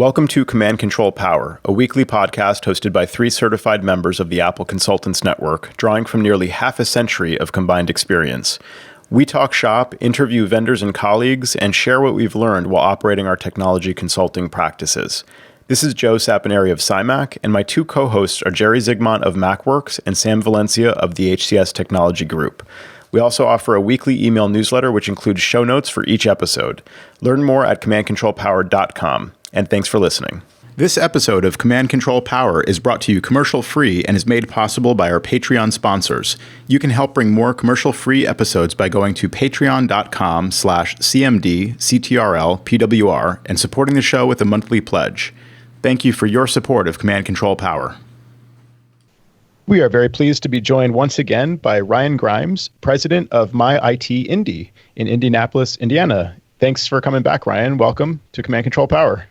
Welcome to Command Control Power, a weekly podcast hosted by 3 certified members of the Apple Consultants Network, drawing from nearly half a century of combined experience. We talk shop, interview vendors and colleagues, and share what we've learned while operating our technology consulting practices. This is Joe Saponare of CyMac, and my 2 co-hosts are Jerry Zigmont of MacWorks and Sam Valencia of the HCS Technology Group. We also offer a weekly email newsletter which includes show notes for each episode. Learn more at commandcontrolpower.com. And thanks for listening. This episode of Command Control Power is brought to you commercial-free and is made possible by our Patreon sponsors. You can help bring more commercial-free episodes by going to patreon.com/CMDCTRLPWR and supporting the show with a monthly pledge. Thank you for your support of Command Control Power. We are very pleased to be joined once again by Ryan Grimes, president of My IT Indy in Indianapolis, Indiana. Thanks for coming back, Ryan. Welcome to Command Control Power.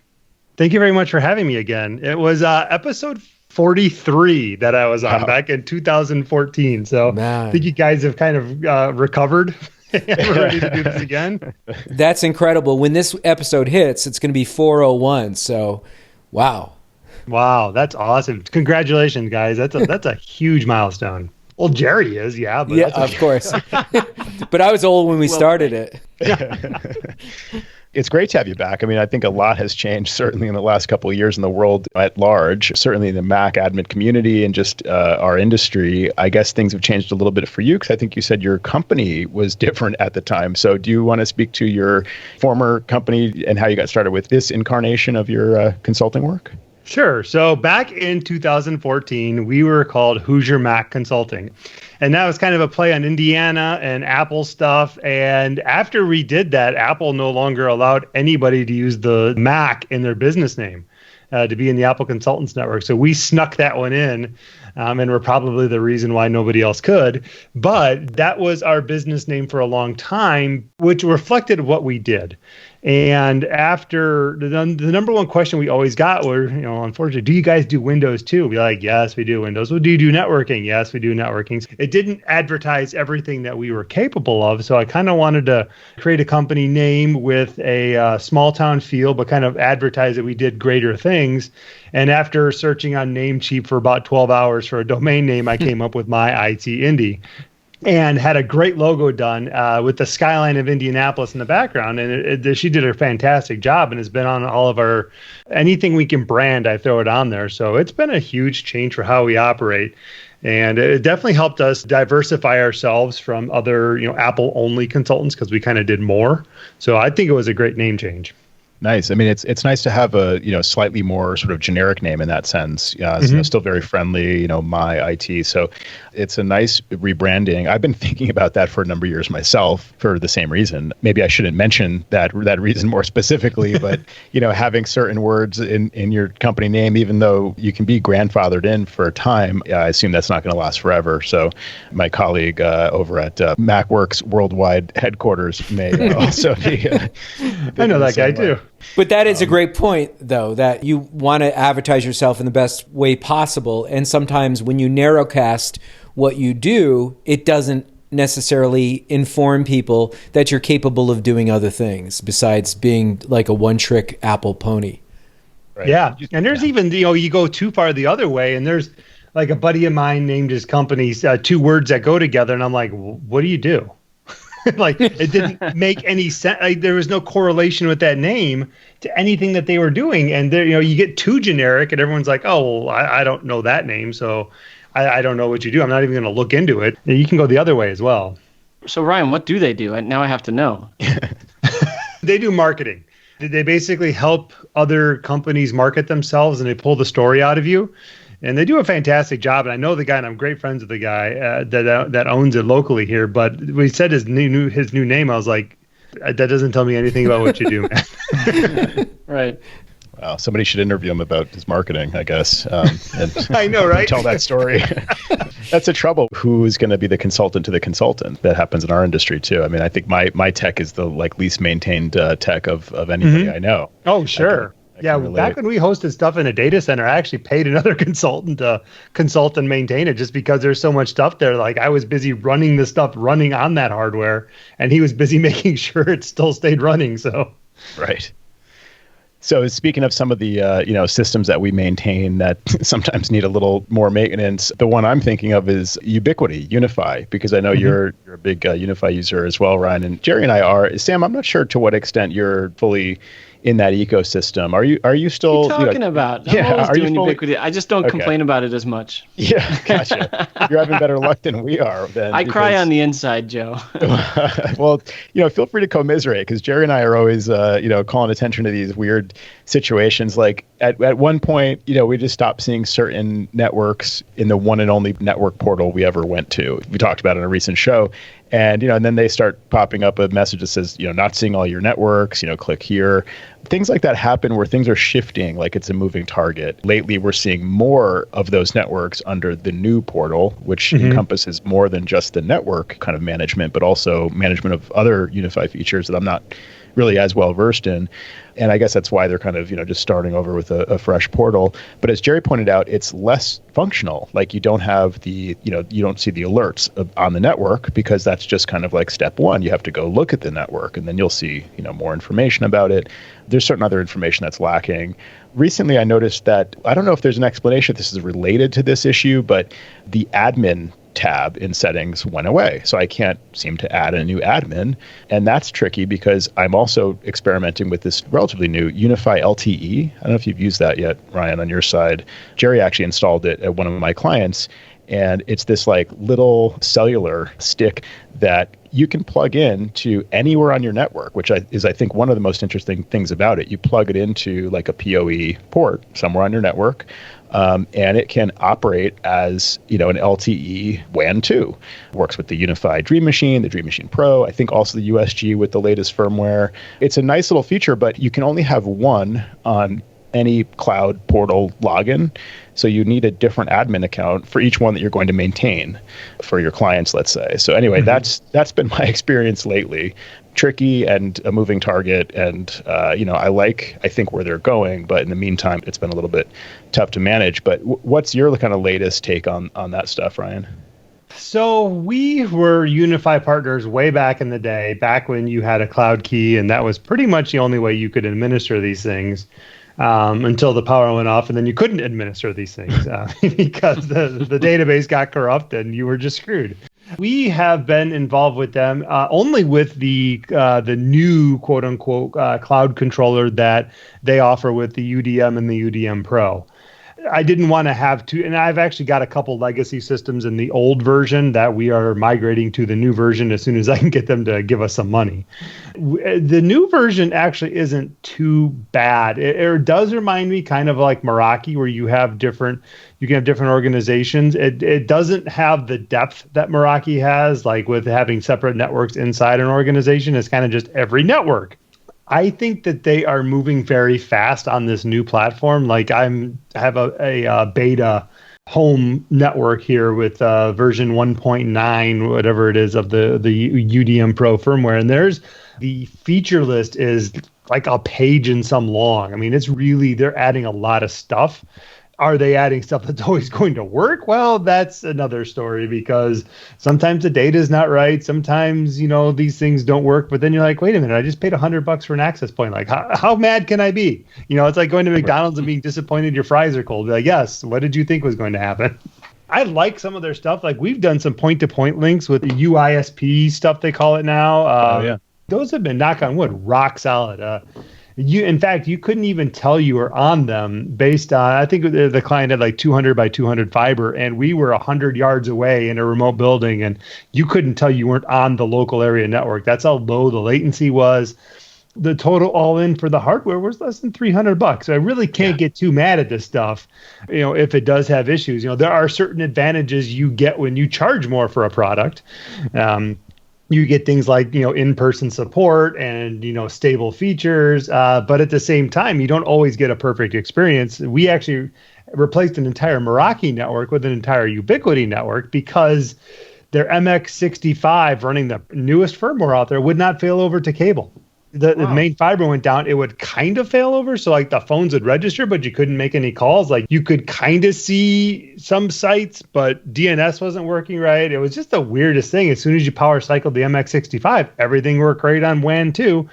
Thank you very much for having me again. It was episode 43 that I was on back in 2014. So I think you guys have kind of recovered and we're ready to do this again. That's incredible. When this episode hits, it's going to be 401. So, wow. Wow, that's awesome. Congratulations, guys. That's a huge milestone. Well, Jerry is, yeah. But yeah, of course. But I was old when we started it. It's great to have you back. I mean, I think a lot has changed, certainly in the last couple of years in the world at large, certainly in the Mac admin community and just our industry. I guess things have changed a little bit for you because I think you said your company was different at the time. So do you want to speak to your former company and how you got started with this incarnation of your consulting work? Sure. So back in 2014, we were called Hoosier Mac Consulting. And that was kind of a play on Indiana and Apple stuff. And after we did that, Apple no longer allowed anybody to use the Mac in their business name to be in the Apple Consultants Network. So we snuck that one in. And we're probably the reason why nobody else could. But that was our business name for a long time, which reflected what we did. And after the number one question we always got were, unfortunately, do you guys do Windows too? We'd be like, yes, we do Windows. Well, do you do networking? Yes, we do networking. It didn't advertise everything that we were capable of. So I kind of wanted to create a company name with a small town feel, but kind of advertise that we did greater things. And after searching on Namecheap for about 12 hours for a domain name, I came up with My IT Indy. And had a great logo done with the skyline of Indianapolis in the background. And she did a fantastic job and has been on all of anything we can brand, I throw it on there. So it's been a huge change for how we operate. And it definitely helped us diversify ourselves from other, Apple-only consultants because we kind of did more. So I think it was a great name change. Nice. I mean, it's nice to have a slightly more sort of generic name in that sense. Still very friendly. My IT. So it's a nice rebranding. I've been thinking about that for a number of years myself for the same reason. Maybe I shouldn't mention that reason more specifically, but having certain words in your company name, even though you can be grandfathered in for a time, I assume that's not going to last forever. So my colleague over at MacWorks Worldwide headquarters may also be. I know that guy too. But that is a great point, though, that you want to advertise yourself in the best way possible. And sometimes when you narrowcast what you do, it doesn't necessarily inform people that you're capable of doing other things besides being like a one-trick Apple pony. Right. Yeah. And there's even, you go too far the other way, and there's like a buddy of mine named his company 2 words that go together. And I'm like, what do you do? Like it didn't make any sense. Like, there was no correlation with that name to anything that they were doing. And there, you get too generic and everyone's like, oh, well, I don't know that name. So I don't know what you do. I'm not even going to look into it. And you can go the other way as well. So Ryan, what do they do? Now I have to know. They do marketing. They basically help other companies market themselves and they pull the story out of you. And they do a fantastic job. And I know the guy, and I'm great friends with the guy that owns it locally here. But when he said his new name, I was like, that doesn't tell me anything about what you do, man. Right. Wow. Somebody should interview him about his marketing, I guess. And I know, right? Tell that story. That's the trouble. Who is going to be the consultant to the consultant? That happens in our industry too. I mean, I think my tech is the least maintained tech of anybody I know. Oh, sure. Yeah, back when we hosted stuff in a data center, I actually paid another consultant to consult and maintain it just because there's so much stuff there. Like I was busy running the stuff running on that hardware, and he was busy making sure it still stayed running. So, right. So speaking of some of the systems that we maintain that sometimes need a little more maintenance, the one I'm thinking of is Ubiquity, Unify, because I know you're a big Unify user as well, Ryan, and Jerry and I are. Sam, I'm not sure to what extent you're fully in that ecosystem. Are you still What are you talking about? I'm always doing Ubiquity. I just don't complain about it as much. Yeah, gotcha. You're having better luck than we are. I cry on the inside, Joe. Well, feel free to commiserate, because Jerry and I are always, calling attention to these weird situations. Like at one point, we just stopped seeing certain networks in the one and only network portal we ever went to. We talked about it in a recent show. And, and then they start popping up a message that says, not seeing all your networks, click here. Things like that happen where things are shifting like it's a moving target. Lately, we're seeing more of those networks under the new portal, which encompasses more than just the network kind of management, but also management of other Unify features that I'm not really as well versed in. And I guess that's why they're kind of, just starting over with a fresh portal. But as Jerry pointed out, it's less functional. Like you don't have you don't see the alerts on the network, because that's just kind of like step one. You have to go look at the network, and then you'll see, more information about it. There's certain other information that's lacking. Recently, I noticed that, I don't know if there's an explanation if this is related to this issue, but the admin tab in settings went away. So I can't seem to add a new admin. And that's tricky because I'm also experimenting with this relatively new Unify LTE. I don't know if you've used that yet, Ryan, on your side. Jerry actually installed it at one of my clients. And it's this like little cellular stick that you can plug in to anywhere on your network, which is, I think, one of the most interesting things about it. You plug it into like a PoE port somewhere on your network, and it can operate as, an LTE WAN 2. Works with the Unified Dream Machine, the Dream Machine Pro, I think also the USG with the latest firmware. It's a nice little feature, but you can only have one on any cloud portal login. So you need a different admin account for each one that you're going to maintain for your clients, let's say. So anyway, that's been my experience lately. Tricky and a moving target. And, I think where they're going, but in the meantime, it's been a little bit tough to manage. But what's your kind of latest take on that stuff, Ryan? So we were Unify partners way back in the day, back when you had a cloud key, and that was pretty much the only way you could administer these things. Until the power went off, and then you couldn't administer these things because the database got corrupt and you were just screwed. We have been involved with them only with the new quote unquote cloud controller that they offer with the UDM and the UDM Pro. I didn't want to have to, and I've actually got a couple legacy systems in the old version that we are migrating to the new version as soon as I can get them to give us some money. The new version actually isn't too bad. It does remind me kind of like Meraki, where you can have different organizations. It doesn't have the depth that Meraki has, like with having separate networks inside an organization. It's kind of just every network. I think that they are moving very fast on this new platform. Like I have a beta home network here with version 1.9, whatever it is, of the UDM Pro firmware. And the feature list is like a page and some long. I mean, they're adding a lot of stuff. Are they adding stuff that's always going to work? Well, that's another story, because sometimes the data is not right. Sometimes, these things don't work. But then you're like, wait a minute, I just paid $100 for an access point. Like, how mad can I be? It's like going to McDonald's and being disappointed your fries are cold. Be like, yes, what did you think was going to happen? I like some of their stuff. Like we've done some point-to-point links with the UISP stuff, they call it now. Yeah. Those have been, knock on wood, rock solid. In fact, you couldn't even tell you were on them based on, I think the client had like 200 by 200 fiber, and we were 100 yards away in a remote building, and you couldn't tell you weren't on the local area network. That's how low the latency was. The total all in for the hardware was less than $300. I really can't get too mad at this stuff. If it does have issues, there are certain advantages you get when you charge more for a product. You get things like, in-person support and, stable features. But at the same time, you don't always get a perfect experience. We actually replaced an entire Meraki network with an entire Ubiquity network because their MX65 running the newest firmware out there would not fail over to cable. The main fiber went down, it would kind of fail over. So like the phones would register, but you couldn't make any calls. Like you could kind of see some sites, but DNS wasn't working right. It was just the weirdest thing. As soon as you power cycled the MX65, everything worked great on WAN 2.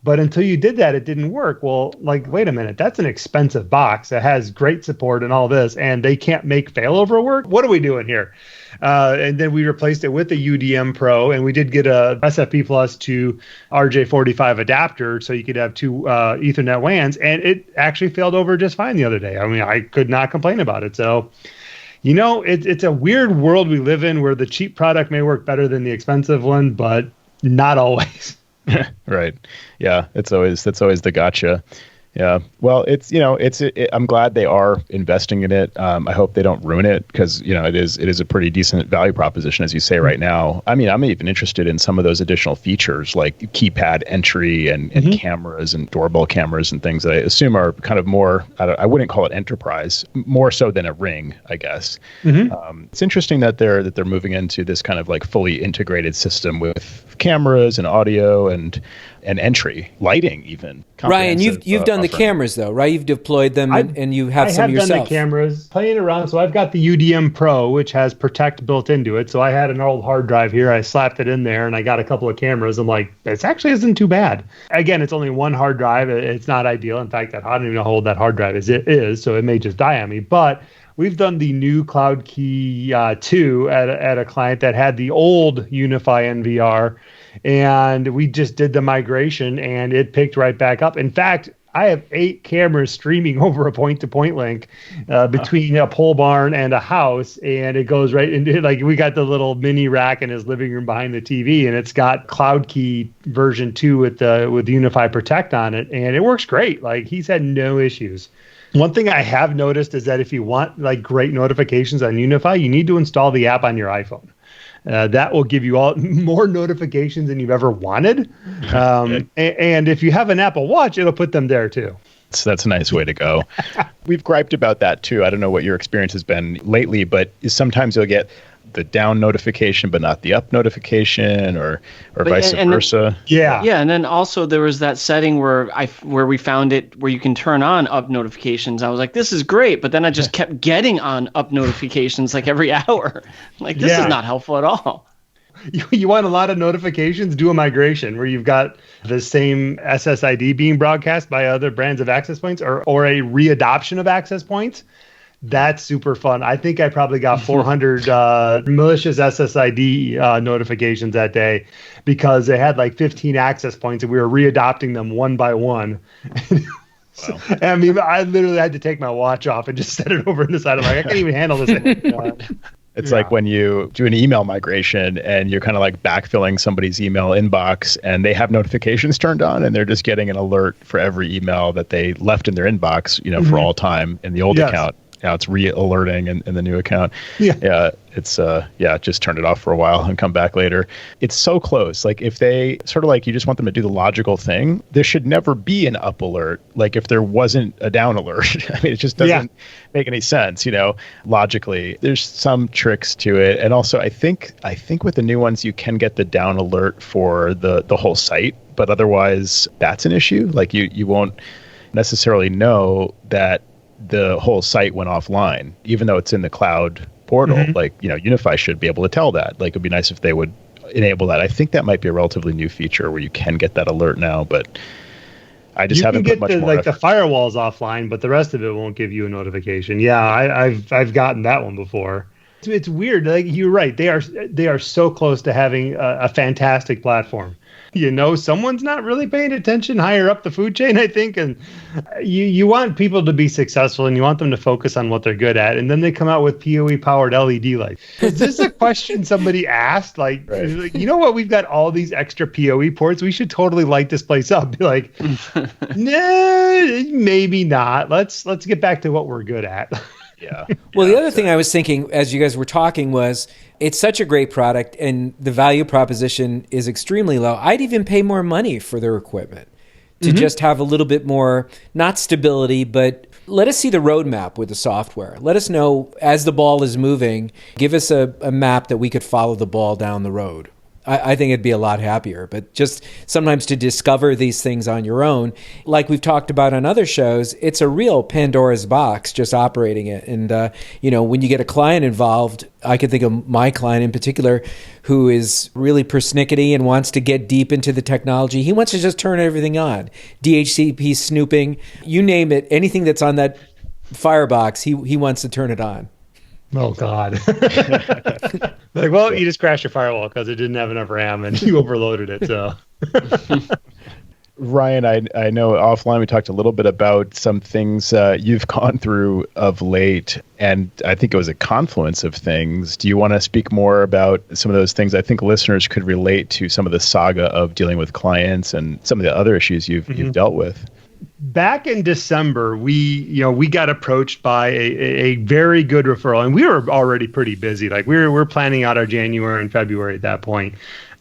But until you did that, it didn't work. Well, like, wait a minute, that's an expensive box that has great support and all this, and they can't make failover work? What are we doing here? And then we replaced it with the UDM Pro, and we did get a SFP Plus to RJ45 adapter, so you could have two Ethernet WANs, and it actually failed over just fine the other day. I mean, I could not complain about it. So, you know, it's a weird world we live in where the cheap product may work better than the expensive one, but not always. Right. Yeah. That's always the gotcha. Yeah. Well, I'm glad they are investing in it. I hope they don't ruin it because, it is a pretty decent value proposition, as you say right now. I mean, I'm even interested in some of those additional features like keypad entry and cameras and doorbell cameras and things that I assume are kind of more, I wouldn't call it enterprise, more so than a Ring, I guess. It's interesting that they're moving into this kind of like fully integrated system with cameras and audio and entry, lighting even. Ryan, you've done the cameras though, right? You've deployed them and you have some yourself. I have done the cameras, playing around. So I've got the UDM Pro, which has Protect built into it. So I had an old hard drive here. I slapped it in there and I got a couple of cameras. I'm like, this actually isn't too bad. Again, it's only one hard drive. It's not ideal. In fact, I don't even know how old that hard drive is. So it may just die on me. But we've done the new Cloud Key 2 at a client that had the old Unify NVR. And we just did the migration and it picked right back up. In fact, I have 8 cameras streaming over a point-to-point link between a pole barn and a house. And it goes right into, like, we got the little mini rack in his living room behind the TV, and it's got Cloud Key version 2 with Unify Protect on it. And it works great. Like, he's had no issues. One thing I have noticed is that if you want like great notifications on Unify, you need to install the app on your iPhone. That will give you all more notifications than you've ever wanted. And if you have an Apple Watch, it'll put them there too. So that's a nice way to go. We've griped about that too. I don't know what your experience has been lately, but sometimes you'll get the down notification, but not the up notification, or vice versa. Yeah. And then also there was that setting where we found it where you can turn on up notifications. I was like, this is great. But then I just kept getting on up notifications like every hour. Like, this is not helpful at all. You want a lot of notifications? Do a migration where you've got the same SSID being broadcast by other brands of access points or a readoption of access points. That's super fun. I think I probably got 400 malicious SSID notifications that day because they had like 15 access points and we were readopting them one by one. Wow. I mean, I literally had to take my watch off and just set it over to the side. I'm like, I can't even handle this anymore. It's like when you do an email migration and you're kind of like backfilling somebody's email inbox and they have notifications turned on and they're just getting an alert for every email that they left in their inbox, for all time in the old account. Now it's re-alerting in the new account. Yeah. It's just turn it off for a while and come back later. It's so close. Like if they sort of like, you just want them to do the logical thing, there should never be an up alert. Like if there wasn't a down alert, I mean, it just doesn't make any sense, logically. There's some tricks to it. And also I think with the new ones, you can get the down alert for the whole site, but otherwise that's an issue. Like you won't necessarily know that the whole site went offline, even though it's in the cloud portal. Like, Unify should be able to tell that. Like, it'd be nice if they would enable that. I think that might be a relatively new feature where you can get that alert now, but I just haven't put much more effort. The firewall's offline, but the rest of it won't give you a notification. Yeah, I've gotten that one before. It's weird. Like, you're right. They are so close to having a fantastic platform. Someone's not really paying attention higher up the food chain, I think. And you want people to be successful and you want them to focus on what they're good at. And then they come out with PoE powered LED lights. Is this a question somebody asked? Like, you know what? We've got all these extra PoE ports. We should totally light this place up. Be like, nah, maybe not. Let's get back to what we're good at. Yeah. Well, the other thing I was thinking as you guys were talking was it's such a great product and the value proposition is extremely low. I'd even pay more money for their equipment to just have a little bit more, not stability, but let us see the roadmap with the software. Let us know as the ball is moving, give us a map that we could follow the ball down the road. I think it'd be a lot happier. But just sometimes to discover these things on your own, like we've talked about on other shows, it's a real Pandora's box just operating it. And, when you get a client involved, I can think of my client in particular who is really persnickety and wants to get deep into the technology. He wants to just turn everything on. DHCP snooping, you name it, anything that's on that firebox, he wants to turn it on. Oh, God. Like, well, you just crashed your firewall because it didn't have enough RAM and you overloaded it. So, Ryan, I know offline we talked a little bit about some things you've gone through of late, and I think it was a confluence of things. Do you want to speak more about some of those things? I think listeners could relate to some of the saga of dealing with clients and some of the other issues you've dealt with. Back in December, we got approached by a very good referral, and we were already pretty busy. Like we're planning out our January and February at that point.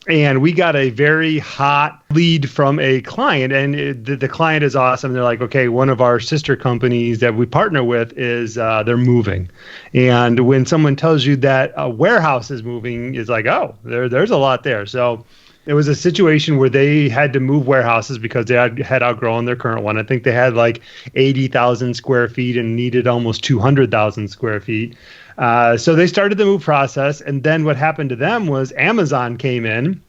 And we got a very hot lead from a client, and the client is awesome. They're like, okay, one of our sister companies that we partner with is they're moving. And when someone tells you that a warehouse is moving, it's like, oh, there's a lot there. So it was a situation where they had to move warehouses because they had outgrown their current one. I think they had like 80,000 square feet and needed almost 200,000 square feet. So they started the move process. And then what happened to them was Amazon came in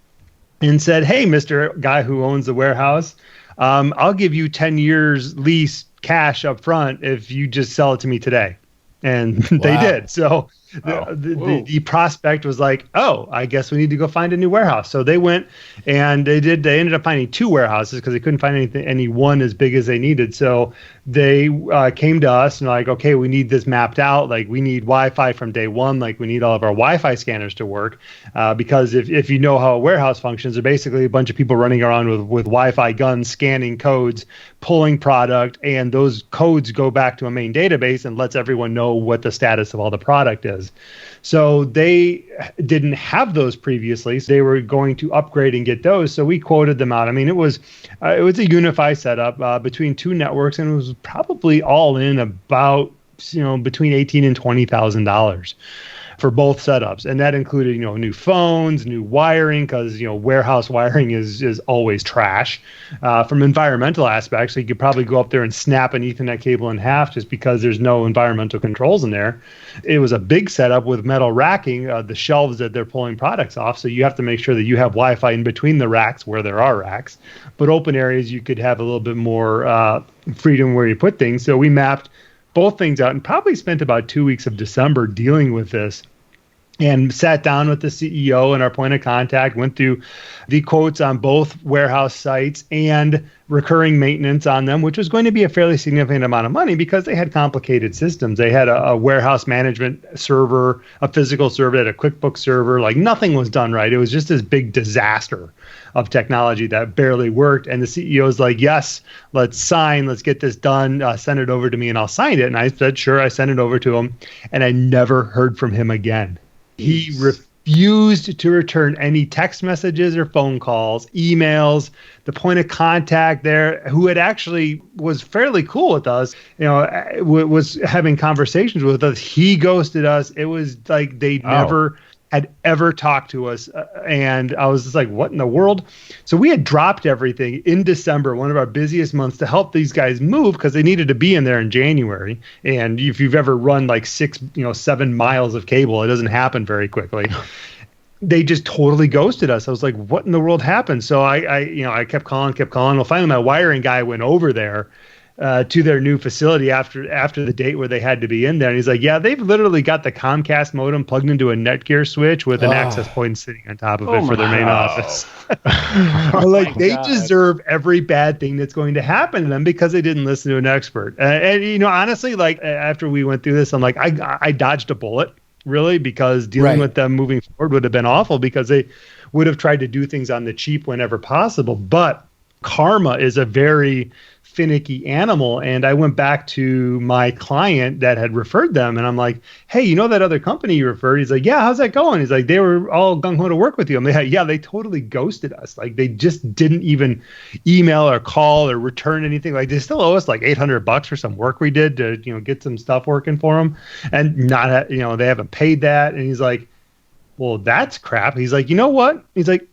and said, hey, Mr. Guy who owns the warehouse, I'll give you 10 years lease cash up front if you just sell it to me today. And they did. So the prospect was like, oh, I guess we need to go find a new warehouse. So they went and they ended up finding two warehouses because they couldn't find any one as big as they needed. So they came to us and like, okay, we need this mapped out. Like we need Wi-Fi from day one. Like we need all of our Wi-Fi scanners to work because if you know how a warehouse functions, they're basically a bunch of people running around with Wi-Fi guns, scanning codes, pulling product, and those codes go back to a main database and lets everyone know what the status of all the product is. So they didn't have those previously. So they were going to upgrade and get those. So we quoted them out. I mean, it was a Unify setup between two networks, and it was probably all in about between $18,000 and $20,000 for both setups. And that included, new phones, new wiring, because, warehouse wiring is always trash. From environmental aspects, so you could probably go up there and snap an Ethernet cable in half just because there's no environmental controls in there. It was a big setup with metal racking, the shelves that they're pulling products off. So you have to make sure that you have Wi-Fi in between the racks where there are racks. But open areas, you could have a little bit more freedom where you put things. So we mapped both things out and probably spent about 2 weeks of December dealing with this and sat down with the CEO and our point of contact, went through the quotes on both warehouse sites and recurring maintenance on them, which was going to be a fairly significant amount of money because they had complicated systems. They had a warehouse management server, a physical server, they had a QuickBooks server, like nothing was done right. It was just this big disaster of technology that barely worked. And the CEO is like, yes, let's sign, let's get this done, send it over to me and I'll sign it. And I said, sure, I sent it over to him and I never heard from him again. He refused to return any text messages or phone calls, emails. The point of contact there, who had actually was fairly cool with us, was having conversations with us. He ghosted us. It was like they never had ever talked to us. And I was just like, what in the world? So we had dropped everything in December, one of our busiest months, to help these guys move because they needed to be in there in January. And if you've ever run like 7 miles of cable, it doesn't happen very quickly. They just totally ghosted us. I was like, what in the world happened? So I kept calling. Well, finally my wiring guy went over there to their new facility after the date where they had to be in there. And he's like, yeah, they've literally got the Comcast modem plugged into a Netgear switch with an access point sitting on top of it for their main office. Like they deserve every bad thing that's going to happen to them because they didn't listen to an expert. And honestly, like after we went through this, I'm like, I dodged a bullet really because dealing with them moving forward would have been awful because they would have tried to do things on the cheap whenever possible. But karma is a very finicky animal. And I went back to my client that had referred them and I'm like, hey, that other company you referred? He's like, yeah, how's that going? He's like, they were all gung-ho to work with you. I'm like, yeah, they totally ghosted us. Like they just didn't even email or call or return anything. Like they still owe us like $800 for some work we did to, get some stuff working for them and not, they haven't paid that. And he's like, well, that's crap. He's like, you know what? He's like,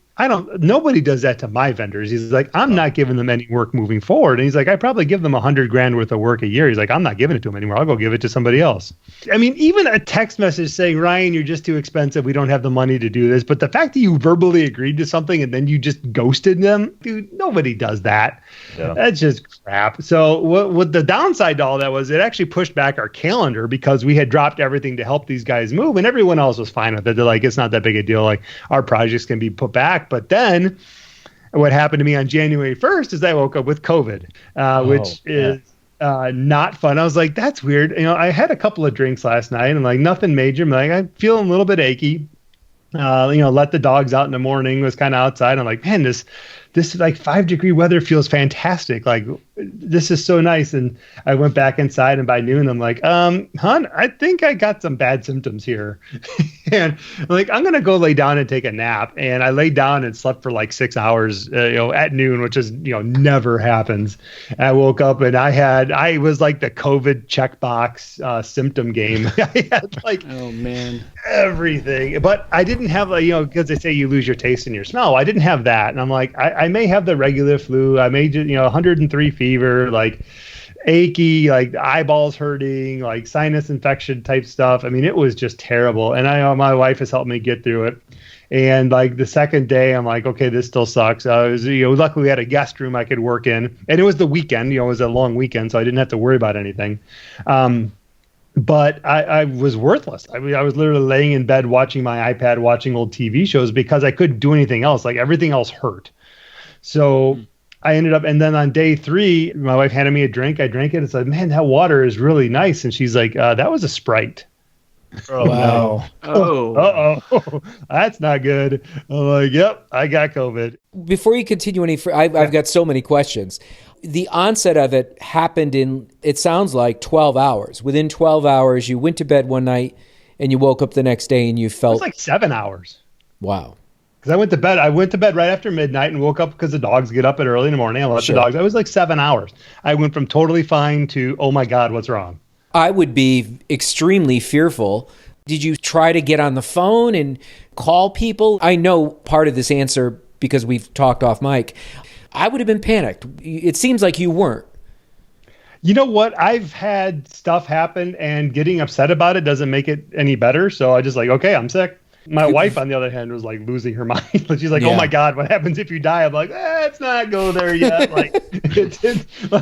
nobody does that to my vendors. He's like, I'm not giving them any work moving forward. And he's like, I probably give them $100,000 worth of work a year. He's like, I'm not giving it to them anymore. I'll go give it to somebody else. I mean, even a text message saying, Ryan, you're just too expensive. We don't have the money to do this. But the fact that you verbally agreed to something and then you just ghosted them, dude, nobody does that. Yeah. That's just crap. So what the downside to all that was, it actually pushed back our calendar because we had dropped everything to help these guys move, and everyone else was fine with it. They're like, it's not that big a deal. Like, our projects can be put back. But then what happened to me on January 1st is I woke up with COVID, which is not fun. I was like, that's weird. You know, I had a couple of drinks last night and like nothing major. I'm like, I'm feeling a little bit achy. Let the dogs out in the morning, was kind of outside. I'm like, man, this like 5-degree weather feels fantastic. Like, this is so nice. And I went back inside, and by noon, I'm like, hon, I think I got some bad symptoms here. And I'm like, I'm going to go lay down and take a nap. And I laid down and slept for like 6 hours, at noon, which is, never happens. And I woke up and I was like the COVID checkbox symptom game. I had like, oh man, everything, but I didn't have because they say you lose your taste and your smell. I didn't have that. And I'm like, I may have the regular flu. I may just, 103 fever, like achy, like eyeballs hurting, like sinus infection type stuff. I mean, it was just terrible. And I know my wife has helped me get through it. And like the second day, I'm like, okay, this still sucks. Luckily we had a guest room I could work in, and it was the weekend, it was a long weekend, so I didn't have to worry about anything. But I was worthless. I mean, I was literally laying in bed watching my iPad, watching old TV shows because I couldn't do anything else. Like, everything else hurt. So I ended up, and then on day 3, my wife handed me a drink. I drank it and said, man, that water is really nice. And she's like, that was a Sprite. Oh, wow. Oh. Uh-oh. That's not good. I'm like, yep, I got COVID. Before you continue any further, I've got so many questions. The onset of it happened in, it sounds like, 12 hours. Within 12 hours, you went to bed one night and you woke up the next day and you felt... It was like 7 hours. Wow. Because I went to bed right after midnight and woke up because the dogs get up at early in the morning. I let the dogs. I was like 7 hours. I went from totally fine to, oh my God, what's wrong? I would be extremely fearful. Did you try to get on the phone and call people? I know part of this answer because we've talked off mic. I would have been panicked. It seems like you weren't. You know what? I've had stuff happen, and getting upset about it doesn't make it any better. So I just like, okay, I'm sick. My wife, on the other hand, was like losing her mind. She's like, oh my God, what happens if you die? I'm like, let's not go there yet. Like,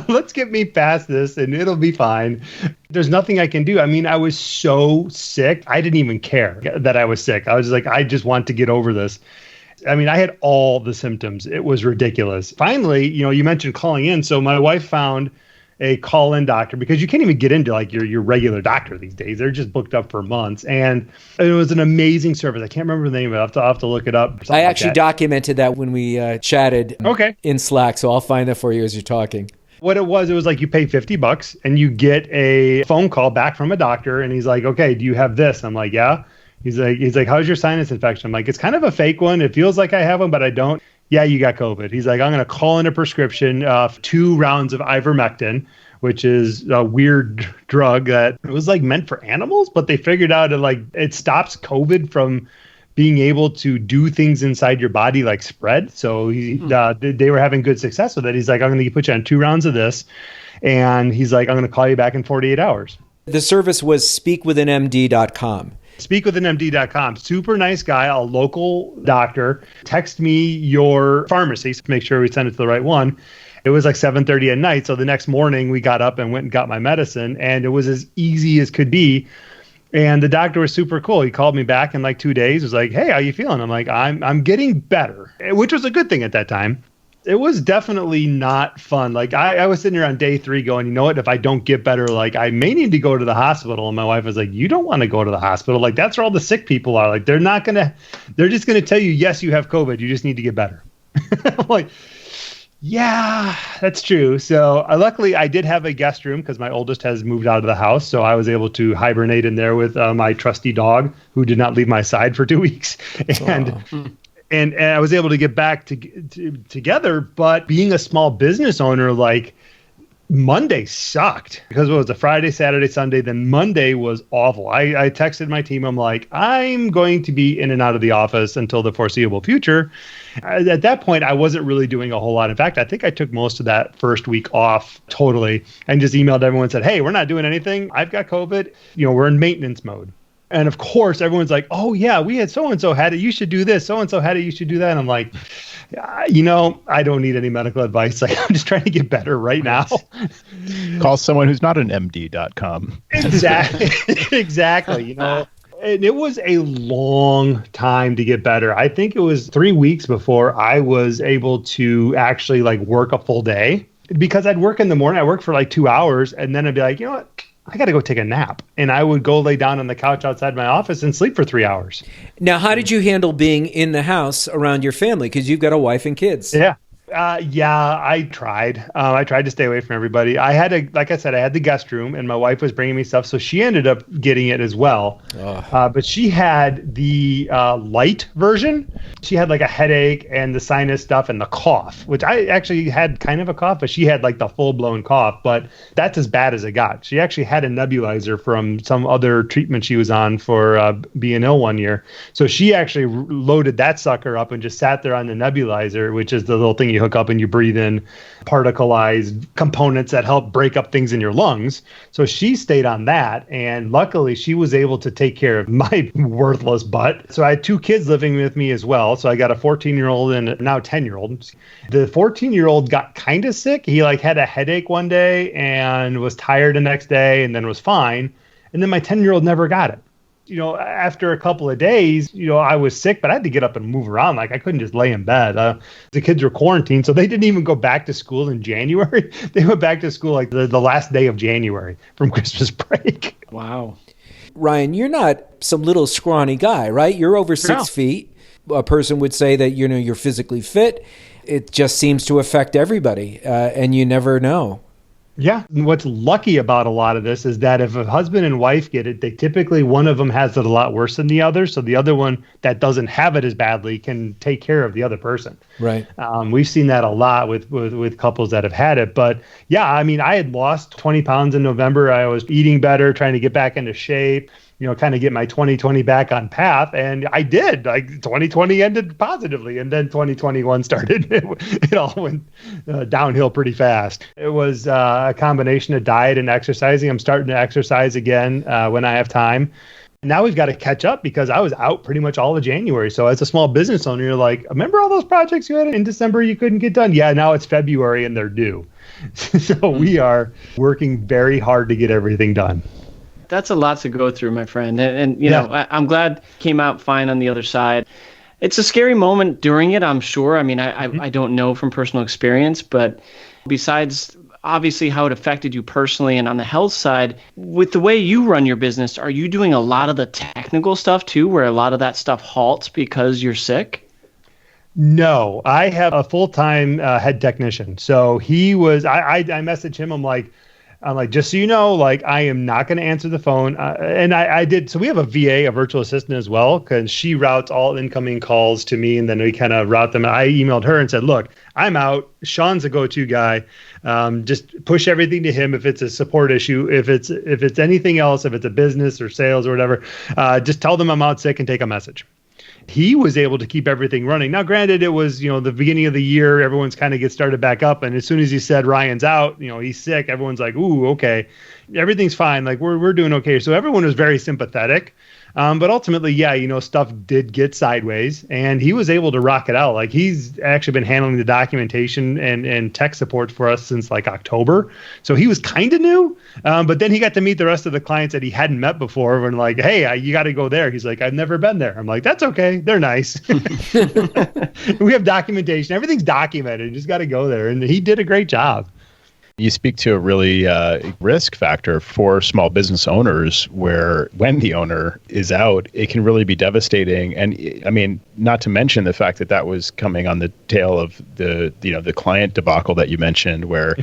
let's get me past this and it'll be fine. There's nothing I can do. I mean, I was so sick. I didn't even care that I was sick. I was like, I just want to get over this. I mean, I had all the symptoms. It was ridiculous. Finally, you mentioned calling in. So my wife found a call-in doctor, because you can't even get into like your regular doctor these days. They're just booked up for months. And it was an amazing service. I can't remember the name of it. I'll have to look it up. I actually documented that when we chatted in Slack. So I'll find that for you as you're talking. What it was like you pay $50 and you get a phone call back from a doctor, and he's like, okay, do you have this? I'm like, yeah. He's like, how's your sinus infection? I'm like, it's kind of a fake one. It feels like I have one, but I don't. Yeah, you got COVID. He's like, I'm going to call in a prescription of 2 rounds of ivermectin, which is a weird drug that it was like meant for animals, but they figured out it stops COVID from being able to do things inside your body like spread. So they were having good success with it. He's like, I'm going to put you on 2 rounds of this. And he's like, I'm going to call you back in 48 hours. The service was speakwithanmd.com. Speakwithanmd.com. Super nice guy, a local doctor. Text me your pharmacy to make sure we send it to the right one. It was like 7:30 at night. So the next morning we got up and went and got my medicine, and it was as easy as could be. And the doctor was super cool. He called me back in like 2 days. He was like, hey, how you feeling? I'm like, I'm getting better, which was a good thing at that time. It was definitely not fun. Like I was sitting here on day 3 going, you know what, if I don't get better, like I may need to go to the hospital. And my wife was like, you don't want to go to the hospital. Like that's where all the sick people are. Like they're just going to tell you, yes, you have COVID. You just need to get better. I'm like, yeah, that's true. So luckily I did have a guest room because my oldest has moved out of the house. So I was able to hibernate in there with my trusty dog who did not leave my side for 2 weeks. And I was able to get back together. But being a small business owner, like Monday sucked because it was a Friday, Saturday, Sunday. Then Monday was awful. I texted my team. I'm like, I'm going to be in and out of the office until the foreseeable future. At that point, I wasn't really doing a whole lot. In fact, I think I took most of that first week off totally and just emailed everyone and said, hey, we're not doing anything. I've got COVID. We're in maintenance mode. And of course, everyone's like, oh, yeah, we had so-and-so had it. You should do this. So-and-so had it. You should do that. And I'm like, I don't need any medical advice. Like, I'm just trying to get better right now. Call someone who's not an MD.com. Exactly. Exactly. And it was a long time to get better. I think it was 3 weeks before I was able to actually work a full day, because I'd work in the morning. I worked for 2 hours, and then I'd be like, you know what? I got to go take a nap. And I would go lay down on the couch outside my office and sleep for 3 hours. Now, how did you handle being in the house around your family? Because you've got a wife and kids. Yeah. I tried. I tried to stay away from everybody. I had like I said, I had the guest room, and my wife was bringing me stuff, so she ended up getting it as well. But she had the light version. She had a headache and the sinus stuff and the cough, which I actually had kind of a cough, but she had the full-blown cough. But that's as bad as it got. She actually had a nebulizer from some other treatment she was on for being ill one year. So she actually loaded that sucker up and just sat there on the nebulizer, which is the little thing you hook up and you breathe in particleized components that help break up things in your lungs. So she stayed on that, and luckily she was able to take care of my worthless butt. So I had 2 kids living with me as well. So I got a 14-year-old and now 10-year-old. The 14-year-old got kind of sick. He had a headache one day and was tired the next day and then was fine. And then my 10-year-old never got it. After a couple of days, I was sick, but I had to get up and move around. I couldn't just lay in bed. The kids were quarantined, so they didn't even go back to school in January. They went back to school the last day of January from Christmas break. Wow. Ryan, you're not some little scrawny guy, right? You're over 6 feet. A person would say that, you're physically fit. It just seems to affect everybody, and you never know. Yeah. And what's lucky about a lot of this is that if a husband and wife get it, they typically, one of them has it a lot worse than the other. So the other one that doesn't have it as badly can take care of the other person. Right. We've seen that a lot with couples that have had it. But yeah, I had lost 20 pounds in November. I was eating better, trying to get back into shape, kind of get my 2020 back on path. And I did. 2020 ended positively. And then 2021 started. It all went downhill pretty fast. It was a combination of diet and exercising. I'm starting to exercise again when I have time. Now we've got to catch up because I was out pretty much all of January. So as a small business owner, you're like, remember all those projects you had in December you couldn't get done? Yeah, now it's February and they're due. So we are working very hard to get everything done. That's a lot to go through, my friend. And I'm glad came out fine on the other side. It's a scary moment during it, I'm sure. I don't know from personal experience, but besides obviously how it affected you personally and on the health side, with the way you run your business, are you doing a lot of the technical stuff too, where a lot of that stuff halts because you're sick? No, I have a full-time head technician. So he was, I messaged him. I'm like, just so you know, I am not going to answer the phone. And I did. So we have a VA, a virtual assistant as well, because she routes all incoming calls to me. And then we kind of route them. I emailed her and said, look, I'm out. Sean's a go-to guy. Just push everything to him. If it's a support issue, if it's anything else, if it's a business or sales or whatever, just tell them I'm out sick and take a message. He was able to keep everything running. Now, granted, it was, the beginning of the year, everyone's kind of get started back up. And as soon as he said Ryan's out, he's sick, everyone's like, ooh, okay, everything's fine. We're doing okay. So everyone was very sympathetic. But ultimately, yeah, stuff did get sideways and he was able to rock it out. He's actually been handling the documentation and tech support for us since October. So he was kind of new. But then he got to meet the rest of the clients that he hadn't met before and hey, you got to go there. He's like, I've never been there. I'm like, that's okay. They're nice. We have documentation. Everything's documented. You just got to go there. And he did a great job. You speak to a really risk factor for small business owners where when the owner is out, it can really be devastating. And not to mention the fact that was coming on the tail of the client debacle that you mentioned where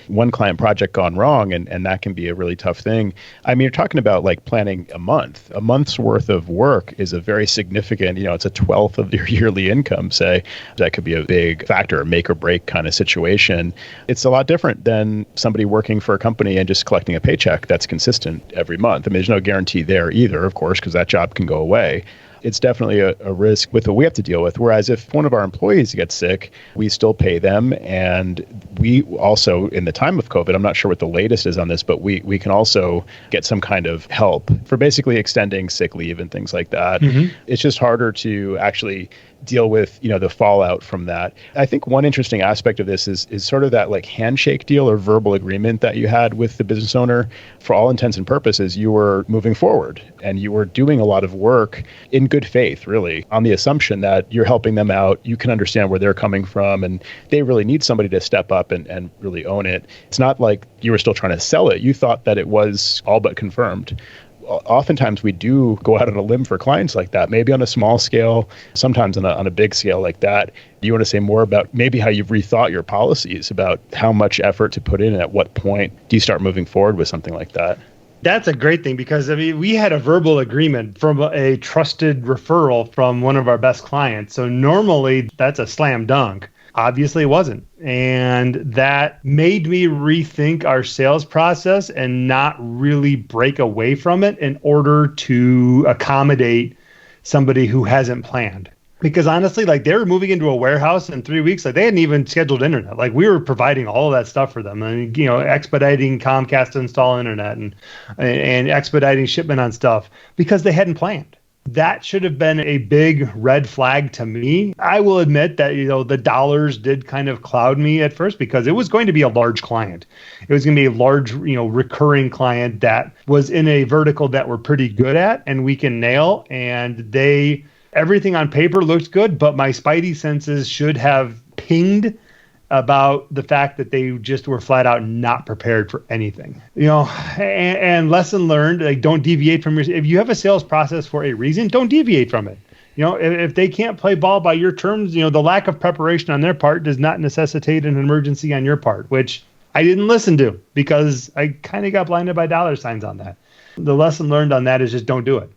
one client project gone wrong and that can be a really tough thing. You're talking about planning a month. A month's worth of work is a very significant, it's a 12th of your yearly income, say. That could be a big factor, a make or break kind of situation. It's a lot different than than somebody working for a company and just collecting a paycheck that's consistent every month. I mean, there's no guarantee there either, of course, because that job can go away. It's definitely a risk with what we have to deal with. Whereas if one of our employees gets sick, we still pay them. And we also, in the time of COVID, I'm not sure what the latest is on this, but we can also get some kind of help for basically extending sick leave and things like that. Mm-hmm. It's just harder to actually deal with, the fallout from that. I think one interesting aspect of this is sort of that like handshake deal or verbal agreement that you had with the business owner. For all intents and purposes, you were moving forward and you were doing a lot of work in good faith, really, on the assumption that you're helping them out. You can understand where they're coming from and they really need somebody to step up and really own it. It's not like you were still trying to sell it. You thought that it was all but confirmed. Oftentimes we do go out on a limb for clients like that, maybe on a small scale, sometimes on a big scale like that. Do you want to say more about maybe how you've rethought your policies about how much effort to put in and at what point do you start moving forward with something like that? That's a great thing because, we had a verbal agreement from a trusted referral from one of our best clients. So normally that's a slam dunk. Obviously it wasn't. And that made me rethink our sales process and not really break away from it in order to accommodate somebody who hasn't planned. Because honestly, like they were moving into a warehouse in 3 weeks, like they hadn't even scheduled internet. Like we were providing all of that stuff for them and, expediting Comcast to install internet and expediting shipment on stuff because they hadn't planned. That should have been a big red flag to me. I will admit that, the dollars did kind of cloud me at first because it was going to be a large client. It was going to be a large, recurring client that was in a vertical that we're pretty good at and we can nail. And everything on paper looked good, but my spidey senses should have pinged about the fact that they just were flat out not prepared for anything, and lesson learned, like don't deviate from if you have a sales process for a reason, don't deviate from it. If they can't play ball by your terms, the lack of preparation on their part does not necessitate an emergency on your part, which I didn't listen to because I kind of got blinded by dollar signs on that. The lesson learned on that is just don't do it.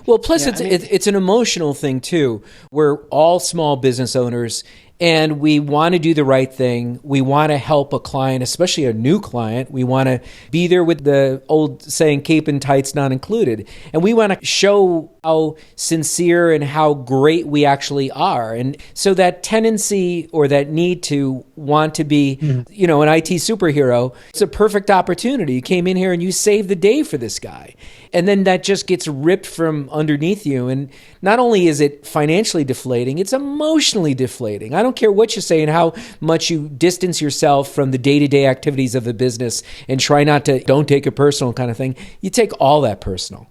Well, plus it's an emotional thing too. We're all small business owners and we want to do the right thing. We want to help a client, especially a new client. We want to be there with the old saying, cape and tights not included. And we want to show how sincere and how great we actually are. And so that tendency or that need to want to be, an IT superhero, it's a perfect opportunity. You came in here and you saved the day for this guy. And then that just gets ripped from underneath you. And not only is it financially deflating, it's emotionally deflating. I don't care what you say and how much you distance yourself from the day-to-day activities of the business and try not to, don't take it personal kind of thing. You take all that personal.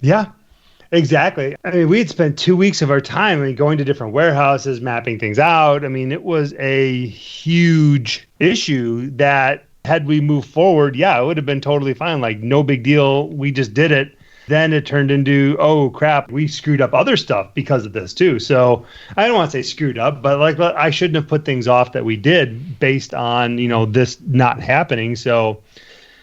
Yeah, exactly. We had spent 2 weeks of our time going to different warehouses, mapping things out. It was a huge issue that had we moved forward, it would have been totally fine. Like, no big deal. We just did it. Then it turned into, oh, crap, we screwed up other stuff because of this, too. So I don't want to say screwed up, but I shouldn't have put things off that we did based on, this not happening. So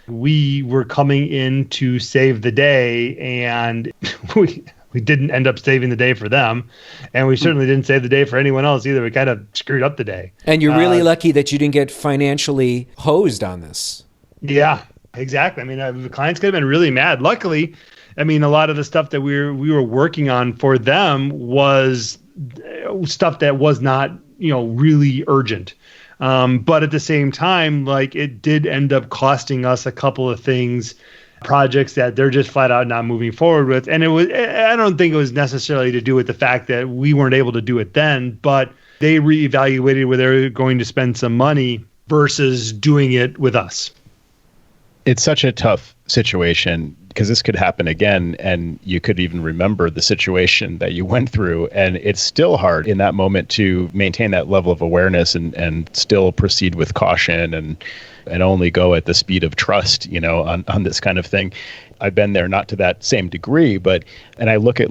we were coming in to save the day, and we didn't end up saving the day for them. And we certainly didn't save the day for anyone else either. We kind of screwed up the day. And you're really lucky that you didn't get financially hosed on this. Yeah, exactly. The clients could have been really mad. Luckily, a lot of the stuff that we were working on for them was stuff that was not, really urgent. But at the same time, it did end up costing us a couple of things, projects that they're just flat out not moving forward with. And I don't think it was necessarily to do with the fact that we weren't able to do it then, but they reevaluated where they were going to spend some money versus doing it with us. It's such a tough situation because this could happen again and you could even remember the situation that you went through. And it's still hard in that moment to maintain that level of awareness and still proceed with caution and only go at the speed of trust, on this kind of thing. I've been there, not to that same degree, and I look at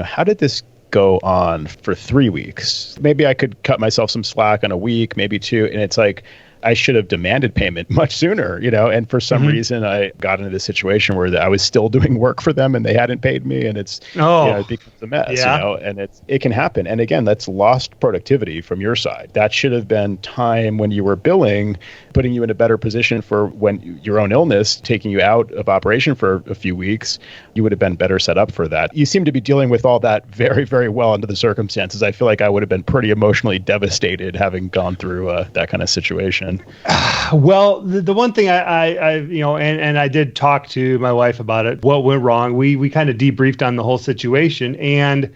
how did this go on for 3 weeks? Maybe I could cut myself some slack on a week, maybe 2. And it's like, I should have demanded payment much sooner, and for some reason I got into this situation where I was still doing work for them and they hadn't paid me, and it becomes a mess, and it can happen. And again, that's lost productivity from your side. That should have been time when you were billing putting you in a better position for when your own illness, taking you out of operation for a few weeks, you would have been better set up for that. You seem to be dealing with all that very, very well under the circumstances. I feel like I would have been pretty emotionally devastated having gone through that kind of situation. Well, the one thing I and I did talk to my wife about it, what went wrong. We kind of debriefed on the whole situation. And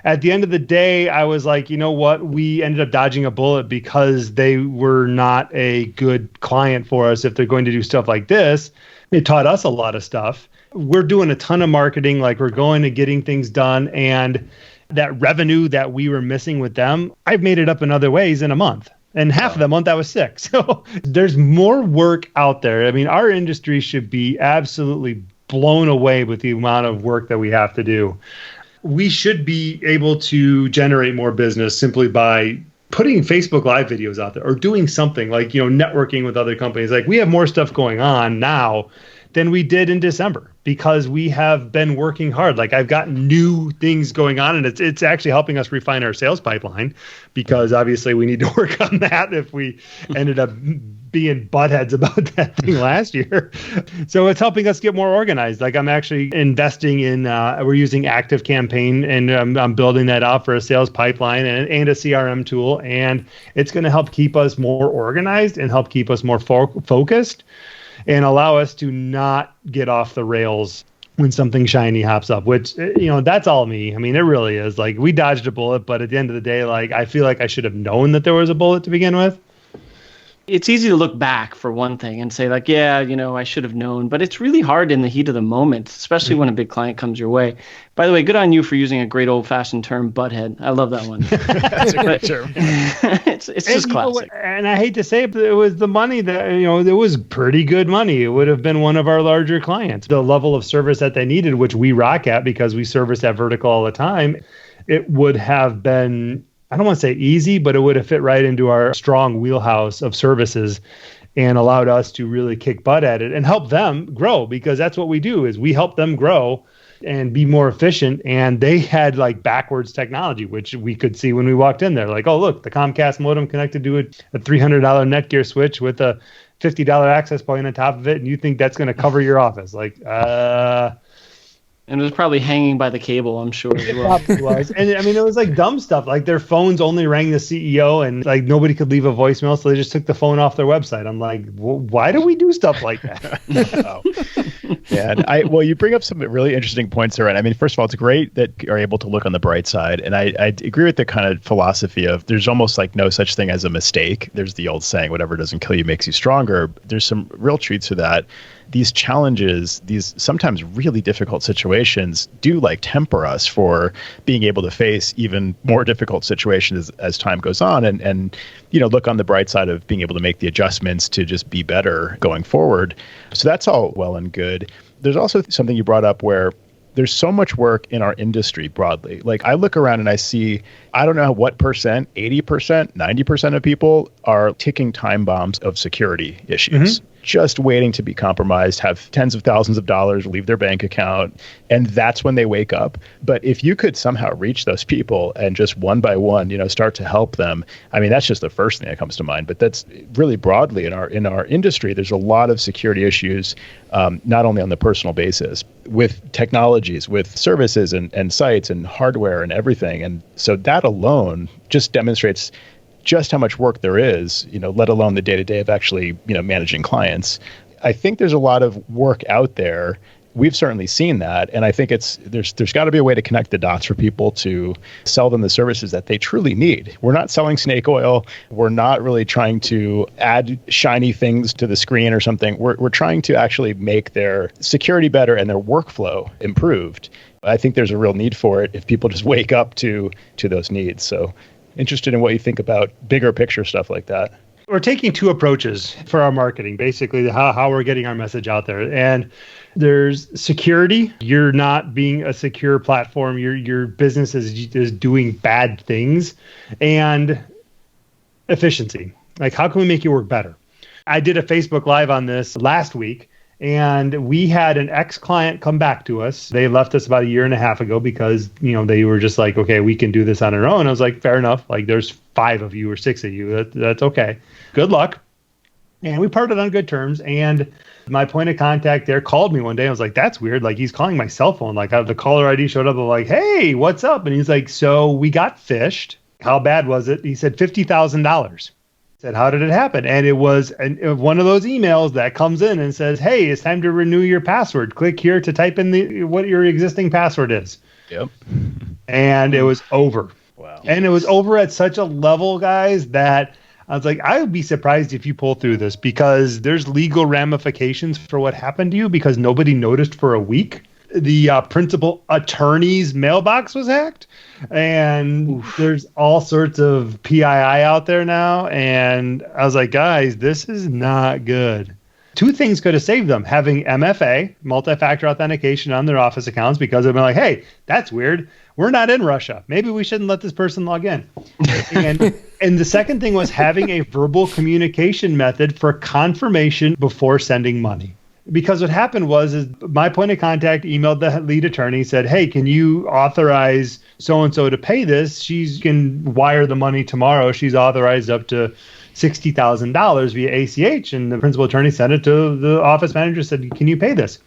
at the end of the day, I was like, you know what? We ended up dodging a bullet because they were not a good client for us if they're going to do stuff like this. It taught us a lot of stuff. We're doing a ton of marketing, like we're going and getting things done. And that revenue that we were missing with them, I've made it up in other ways in a month. And half of the month I was sick. So there's more work out there. I mean, our industry should be absolutely blown away with the amount of work that we have to do. We should be able to generate more business simply by putting Facebook Live videos out there or doing something like, networking with other companies. Like we have more stuff going on now than we did in December because we have been working hard. Like I've got new things going on, and it's actually helping us refine our sales pipeline because obviously we need to work on that if we ended up being buttheads about that thing last year. So it's helping us get more organized. Like I'm actually investing in, we're using Active Campaign, and I'm building that out for a sales pipeline and a CRM tool. And it's going to help keep us more organized and help keep us more focused and allow us to not get off the rails when something shiny hops up, which, that's all me. I mean, it really is. Like we dodged a bullet, but at the end of the day, like I feel like I should have known that there was a bullet to begin with. It's easy to look back for one thing and say like, yeah, I should have known, but it's really hard in the heat of the moment, especially when a big client comes your way. By the way, good on you for using a great old fashioned term, butthead. I love that one. That's a great term. It's just classic. And I hate to say it, but it was the money that, it was pretty good money. It would have been one of our larger clients. The level of service that they needed, which we rock at because we service that vertical all the time, it would have been, I don't want to say easy, but it would have fit right into our strong wheelhouse of services and allowed us to really kick butt at it and help them grow, because that's what we do is we help them grow and be more efficient. And they had like backwards technology, which we could see when we walked in there. Like, oh, look, the Comcast modem connected to a $300 Netgear switch with a $50 access point on top of it. And you think that's going to cover your office? Like, And it was probably hanging by the cable, I'm sure. It probably was. And I mean, it was like dumb stuff. Like their phones only rang the CEO and like nobody could leave a voicemail. So they just took the phone off their website. I'm like, well, why do we do stuff like that? Yeah. And you bring up some really interesting points there. And I mean, first of all, it's great that you're able to look on the bright side. And I agree with the kind of philosophy of there's almost like no such thing as a mistake. There's the old saying, whatever doesn't kill you makes you stronger. There's some real truth to that. These challenges, these sometimes really difficult situations do like temper us for being able to face even more difficult situations as time goes on and look on the bright side of being able to make the adjustments to just be better going forward. So that's all well and good. There's also something you brought up where there's so much work in our industry broadly. Like I look around and I see, I don't know what percent, 80%, 90% of people are ticking time bombs of security issues. Just waiting to be compromised, have tens of thousands of dollars leave their bank account, and that's when they wake up. But if you could somehow reach those people and just one by one, start to help them, I mean, that's just the first thing that comes to mind. But that's really broadly in our industry, there's a lot of security issues, not only on the personal basis, with technologies, with services and sites and hardware and everything. And so that alone just demonstrates just how much work there is, let alone the day-to-day of actually, managing clients. I think there's a lot of work out there. We've certainly seen that. And I think there's got to be a way to connect the dots for people to sell them the services that they truly need. We're not selling snake oil. We're not really trying to add shiny things to the screen or something. We're trying to actually make their security better and their workflow improved. I think there's a real need for it if people just wake up to those needs. So interested in what you think about bigger picture stuff like that. We're taking two approaches for our marketing, basically how we're getting our message out there. And there's security. You're not being a secure platform. Your business is doing bad things. And efficiency. Like, how can we make it work better? I did a Facebook Live on this last week. And we had an ex-client come back to us. They left us about a year and a half ago because, they were just like, okay, we can do this on our own. I was like, fair enough. Like there's 5 of you or 6 of you. That's okay. Good luck. And we parted on good terms. And my point of contact there called me one day. I was like, that's weird. Like, he's calling my cell phone. Like, the caller ID showed up. I'm like, hey, what's up? And he's like, so we got phished. How bad was it? He said $50,000. Said, how did it happen? And it was one of those emails that comes in and says, hey, it's time to renew your password. Click here to type in what your existing password is. Yep. And it was over. Wow. And it was over at such a level, guys, that I was like, I would be surprised if you pull through this, because there's legal ramifications for what happened to you because nobody noticed for a week. The principal attorney's mailbox was hacked, and there's all sorts of PII out there now. And I was like, guys, this is not good. Two things could have saved them: having MFA, multi-factor authentication, on their Office accounts, because they've been like, hey, that's weird. We're not in Russia. Maybe we shouldn't let this person log in. And the second thing was having a verbal communication method for confirmation before sending money. Because what happened is my point of contact emailed the lead attorney, said, hey, can you authorize so-and-so to pay this? She can wire the money tomorrow. She's authorized up to $60,000 via ACH. And the principal attorney sent it to the office manager, said, can you pay this?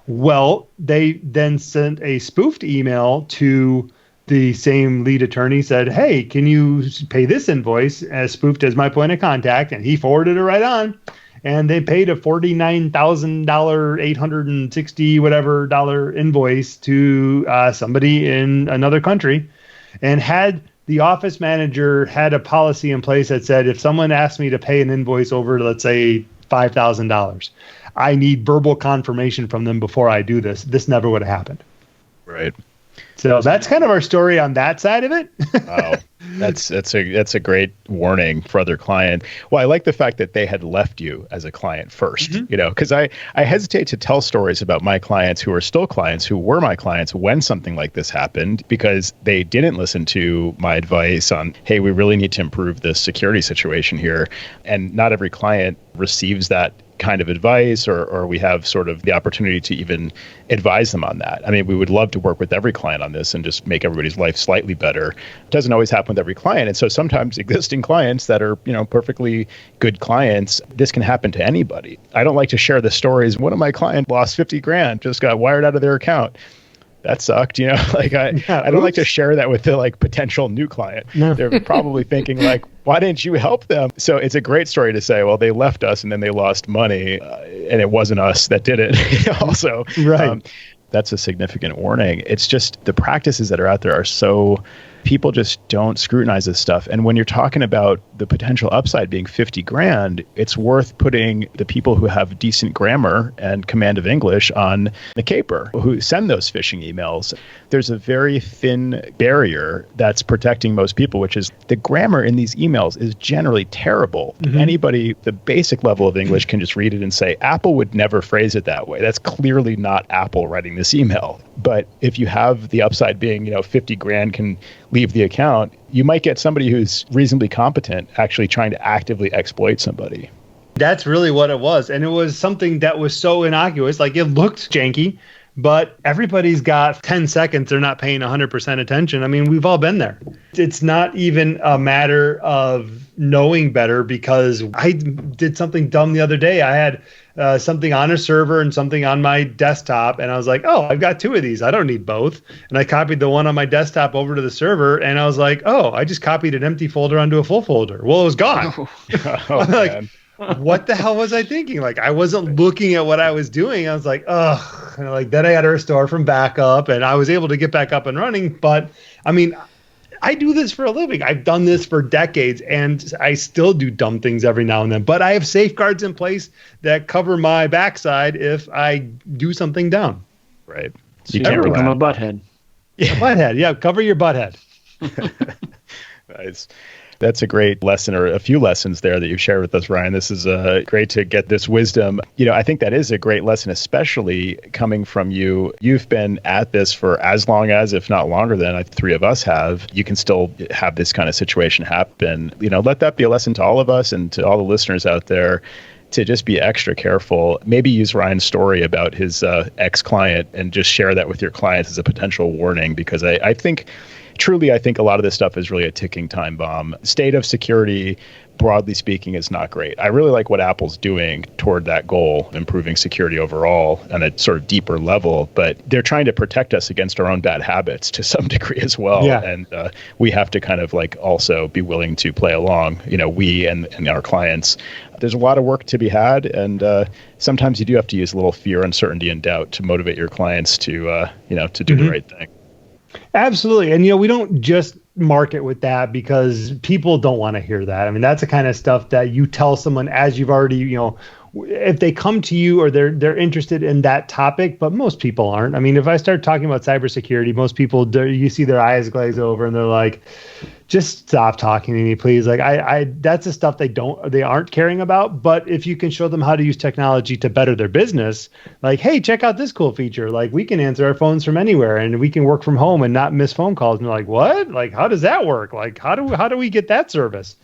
Well, they then sent a spoofed email to the same lead attorney, said, hey, can you pay this invoice as spoofed as my point of contact? And he forwarded it right on. And they paid a $49,000, 860 whatever dollar invoice to somebody in another country. And had the office manager had a policy in place that said, if someone asked me to pay an invoice over, let's say, $5,000, I need verbal confirmation from them before I do this. This never would have happened. Right. So that's kind of our story on that side of it. Wow. That's a great warning for other client. Well, I like the fact that they had left you as a client first, because I hesitate to tell stories about my clients who are still clients, who were my clients when something like this happened, because they didn't listen to my advice on, hey, we really need to improve this security situation here. And not every client receives that kind of advice, or we have sort of the opportunity to even advise them on that. I mean, we would love to work with every client on this and just make everybody's life slightly better. It doesn't always happen with every client. And so sometimes existing clients that are, perfectly good clients, this can happen to anybody. I don't like to share the stories. One of my clients lost 50 grand, just got wired out of their account. That sucked, I don't like to share that with the potential new client. No. They're probably thinking why didn't you help them? So it's a great story to say, well, they left us and then they lost money and it wasn't us that did it also. Right. That's a significant warning. It's just the practices that are out there are so people just don't scrutinize this stuff. And when you're talking about the potential upside being 50 grand, it's worth putting the people who have decent grammar and command of English on the caper, who send those phishing emails. There's a very thin barrier that's protecting most people, which is the grammar in these emails is generally terrible. Mm-hmm. Anybody, the basic level of English can just read it and say, Apple would never phrase it that way. That's clearly not Apple writing this email. But if you have the upside being, 50 grand can leave the account, you might get somebody who's reasonably competent actually trying to actively exploit somebody. That's really what it was. And it was something that was so innocuous. It looked janky, but everybody's got 10 seconds. They're not paying 100% attention. I mean, we've all been there. It's not even a matter of knowing better, because I did something dumb the other day. I had something on a server and something on my desktop. And I was like, oh, I've got two of these. I don't need both. And I copied the one on my desktop over to the server. And I was like, oh, I just copied an empty folder onto a full folder. Well, it was gone. Man. What the hell was I thinking? I wasn't looking at what I was doing. I was like, ugh. And then I had to restore from backup, and I was able to get back up and running. But I mean, I do this for a living. I've done this for decades, and I still do dumb things every now and then. But I have safeguards in place that cover my backside if I do something dumb. Right. So you can't become a butthead. Yeah, butthead. Yeah, cover your butthead. Nice. That's a great lesson, or a few lessons there that you've shared with us, Ryan. This is great to get this wisdom. I think that is a great lesson, especially coming from you. You've been at this for as long as, if not longer than, three of us have. You can still have this kind of situation happen. Let that be a lesson to all of us and to all the listeners out there to just be extra careful. Maybe use Ryan's story about his ex-client and just share that with your clients as a potential warning, because I think truly, I think a lot of this stuff is really a ticking time bomb. State of security, broadly speaking, is not great. I really like what Apple's doing toward that goal, improving security overall on a sort of deeper level, but they're trying to protect us against our own bad habits to some degree as well. Yeah. And we have to kind of like also be willing to play along, we and our clients. There's a lot of work to be had, and sometimes you do have to use a little fear, uncertainty, and doubt to motivate your clients to do the right thing. Absolutely. And, we don't just market with that because people don't want to hear that. I mean, that's the kind of stuff that you tell someone as you've already, if they come to you or they're interested in that topic, but most people aren't. I mean, if I start talking about cybersecurity, most people, you see their eyes glaze over and they're like, just stop talking to me, please. Like that's the stuff they aren't caring about. But if you can show them how to use technology to better their business, like, hey, check out this cool feature. Like we can answer our phones from anywhere and we can work from home and not miss phone calls. And they're like, what? Like, how does that work? Like, how do we get that service?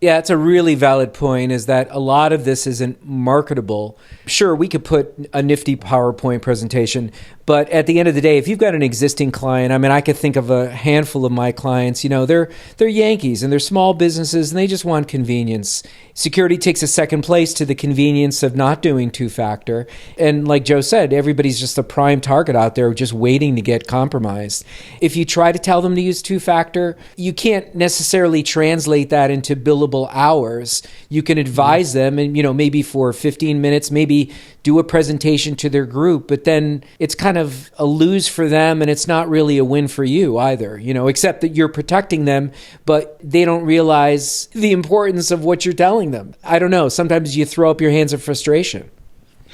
Yeah, it's a really valid point, is that a lot of this isn't marketable. Sure, we could put a nifty PowerPoint presentation, but at the end of the day, if you've got an existing client, I mean, I could think of a handful of my clients, they're Yankees and they're small businesses and they just want convenience. Security takes a second place to the convenience of not doing two-factor. And like Joe said, everybody's just a prime target out there just waiting to get compromised. If you try to tell them to use two-factor, you can't necessarily translate that into billable hours. You can advise them and, maybe for 15 minutes, maybe do a presentation to their group, but then it's kind of a lose for them and it's not really a win for you either, except that you're protecting them, but they don't realize the importance of what you're telling them. I don't know. Sometimes you throw up your hands in frustration.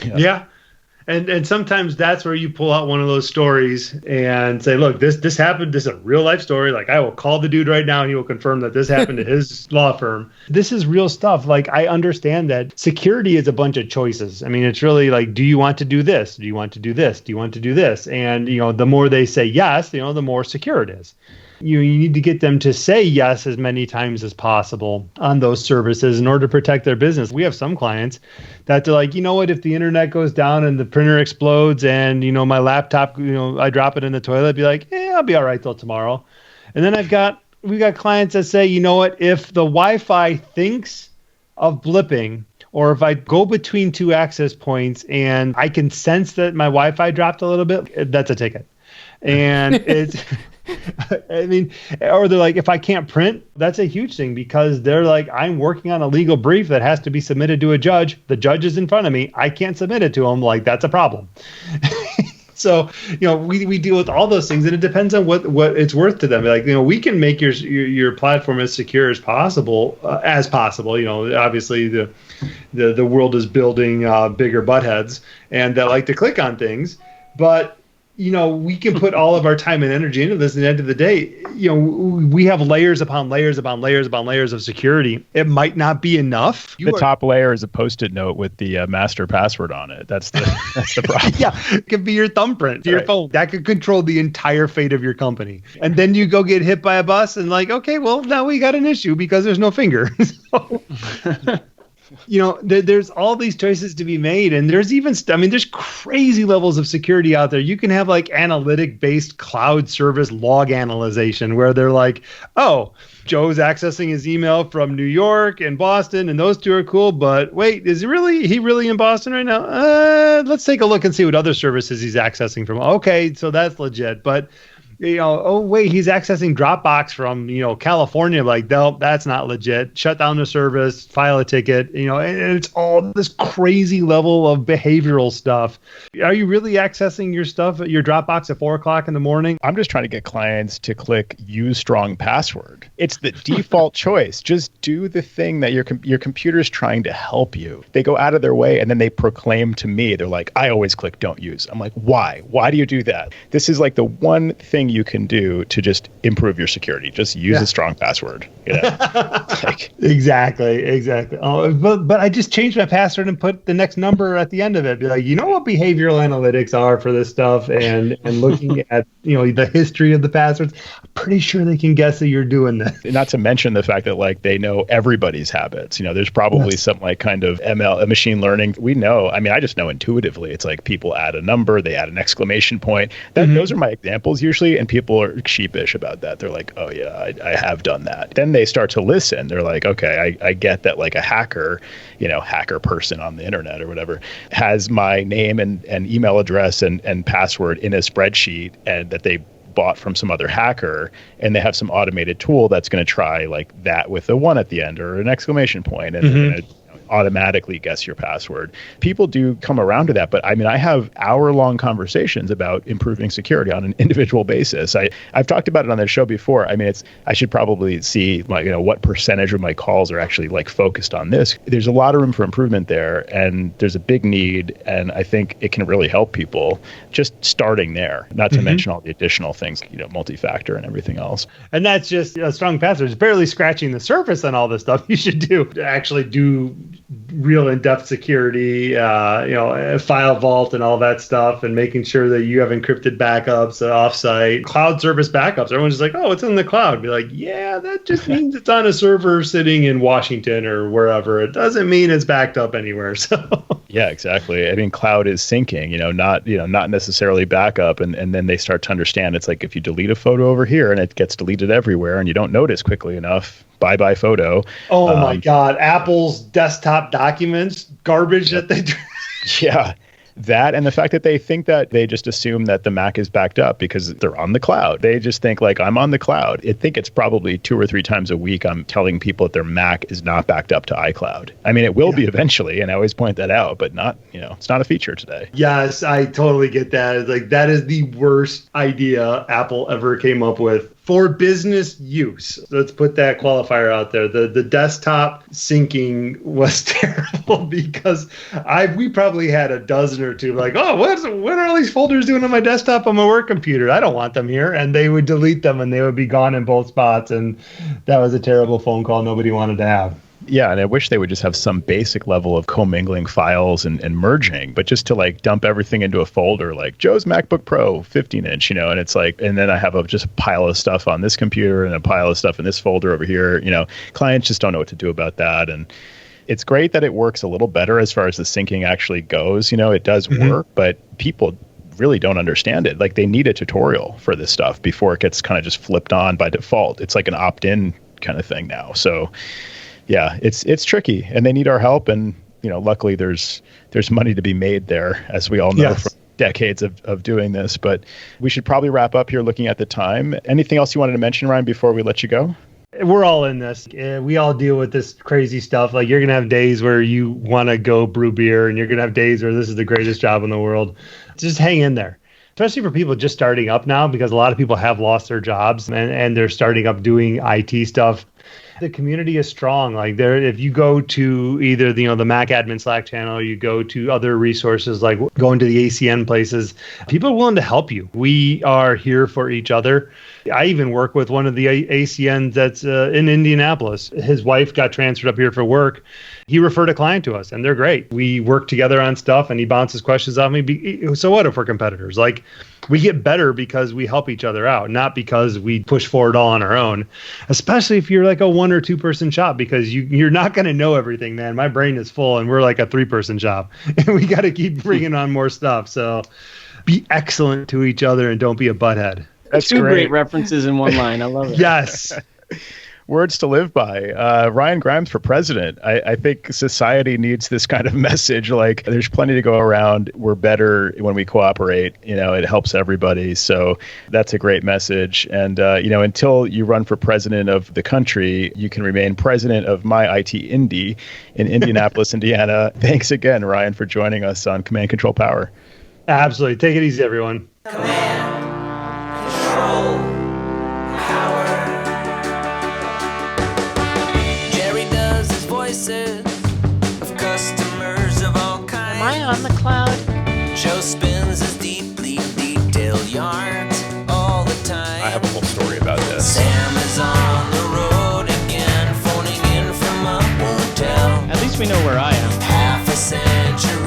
Yeah. And sometimes that's where you pull out one of those stories and say, look, this happened. This is a real life story. Like I will call the dude right now and he will confirm that this happened to his law firm. This is real stuff. Like I understand that security is a bunch of choices. I mean, it's really like, do you want to do this? Do you want to do this? Do you want to do this? And, the more they say yes, the more secure it is. You need to get them to say yes as many times as possible on those services in order to protect their business. We have some clients that they're like, what, if the internet goes down and the printer explodes and, my laptop, I drop it in the toilet, I'd be like, I'll be all right till tomorrow. And then we've got clients that say, what, if the Wi-Fi thinks of blipping, or if I go between two access points and I can sense that my Wi-Fi dropped a little bit, that's a ticket. And it's... I mean, or they're like, if I can't print, that's a huge thing because they're like, I'm working on a legal brief that has to be submitted to a judge. The judge is in front of me. I can't submit it to him. Like, that's a problem. So, we deal with all those things and it depends on what it's worth to them. Like, we can make your platform as secure as possible. Obviously the world is building bigger buttheads and that like to click on things, but we can put all of our time and energy into this. At the end of the day, we have layers upon layers upon layers upon layers of security. It might not be enough. The top layer is a Post-it note with the master password on it. That's the problem. Yeah, it could be your thumbprint to your phone. That could control the entire fate of your company. And then you go get hit by a bus and like, okay, well, now we got an issue because there's no finger. There's all these choices to be made. And there's even, there's crazy levels of security out there. You can have like analytic-based cloud service log analyzation where they're like, oh, Joe's accessing his email from New York and Boston, and those two are cool. But wait, is he really in Boston right now? Let's take a look and see what other services he's accessing from. Okay, so that's legit. But oh wait, he's accessing Dropbox from California. Like, no, that's not legit. Shut down the service, file a ticket. And it's all this crazy level of behavioral stuff. Are you really accessing your stuff, your Dropbox at 4:00 in the morning? I'm just trying to get clients to click use strong password. It's the default choice. Just do the thing that your computer's trying to help you. They go out of their way and then they proclaim to me, they're like, I always click don't use. I'm like, why? Why do you do that? This is like the one thing you can do to just improve your security. Just use a strong password. Exactly. Oh, but I just changed my password and put the next number at the end of it. Be like, what behavioral analytics are for this stuff, and looking at the history of the passwords. I'm pretty sure they can guess that you're doing this. Not to mention the fact that like they know everybody's habits. There's probably some like kind of ML machine learning. We know. I mean, I just know intuitively. It's like people add a number, they add an exclamation point. Those are my examples usually. security, and people are sheepish about that. They're like, oh yeah, I have done that. Then they start to listen. They're like, okay, I get that, like a hacker, hacker person on the internet or whatever, has my name and email address and password in a spreadsheet, and that they bought from some other hacker, and they have some automated tool that's going to try like that with a 1 at the end or an exclamation point, and they're going to automatically guess your password. People do come around to that, but I mean, I have hour-long conversations about improving security on an individual basis. I've talked about it on the show before. I mean, I should probably see what percentage of my calls are actually like focused on this. There's a lot of room for improvement there, and there's a big need, and I think it can really help people just starting there, not to mention all the additional things, multi-factor and everything else. And that's just a strong password. It's barely scratching the surface on all this stuff you should do to actually do real in-depth security, file vault and all that stuff, and making sure that you have encrypted backups, offsite, cloud service backups. Everyone's just like, oh, it's in the cloud. Be like, yeah, that just means it's on a server sitting in Washington or wherever. It doesn't mean it's backed up anywhere. So yeah, exactly. I mean, cloud is syncing, not necessarily backup. And then they start to understand it's like if you delete a photo over here and it gets deleted everywhere and you don't notice quickly enough, bye-bye photo. Oh my God. Apple's desktop documents, garbage that they do. Yeah. That and the fact that they think that they just assume that the Mac is backed up because they're on the cloud. They just think like, I'm on the cloud. I think it's probably 2 or 3 times a week I'm telling people that their Mac is not backed up to iCloud. I mean, it will be eventually, and I always point that out, but not, it's not a feature today. Yes, I totally get that. It's like, that is the worst idea Apple ever came up with for business use. Let's put that qualifier out there. The desktop syncing was terrible because we probably had a dozen or two like, oh, what are all these folders doing on my desktop on my work computer? I don't want them here. And they would delete them and they would be gone in both spots. And that was a terrible phone call nobody wanted to have. Yeah, and I wish they would just have some basic level of commingling files and merging, but just to like dump everything into a folder like Joe's MacBook Pro 15-inch, and it's like, and then I have just a pile of stuff on this computer and a pile of stuff in this folder over here. Clients just don't know what to do about that. And it's great that it works a little better as far as the syncing actually goes. It does work, but people really don't understand it. Like they need a tutorial for this stuff before it gets kind of just flipped on by default. It's like an opt-in kind of thing now. So yeah, it's tricky, and they need our help. And luckily there's money to be made there, as we all know from decades of doing this. But we should probably wrap up here, looking at the time. Anything else you wanted to mention, Ryan, before we let you go? We're all in this. We all deal with this crazy stuff. Like, you're gonna have days where you want to go brew beer, and you're gonna have days where this is the greatest job in the world. Just hang in there. Especially for people just starting up now, because a lot of people have lost their jobs and they're starting up doing IT stuff. The community is strong. Like, if you go to either the Mac Admin Slack channel, or you go to other resources like going to the ACN places, people are willing to help you. We are here for each other. I even work with one of the ACNs that's in Indianapolis. His wife got transferred up here for work. He referred a client to us, and they're great. We work together on stuff, and he bounces questions off me. So what if we're competitors? Like, we get better because we help each other out, not because we push forward all on our own, especially if you're like a 1 or 2 person shop, because you're not going to know everything, man. My brain is full, and we're like a 3-person shop, and we got to keep bringing on more stuff. So be excellent to each other and don't be a butthead. That's 2 great references in one line. I love it. Yes. Words to live by. Ryan Grimes for president. I think society needs this kind of message. Like, there's plenty to go around. We're better when we cooperate. It helps everybody. So that's a great message. And, until you run for president of the country, you can remain president of my IT Indy in Indianapolis, Indiana. Thanks again, Ryan, for joining us on Command Control Power. Absolutely. Take it easy, everyone. Command, control, power. Jerry does his voices of customers of all kinds. Am I on the cloud? Joe spins his deeply detailed yarns all the time. I have a whole story about this. Sam is on the road again, phoning in from a hotel. At least we know where I am. Half a century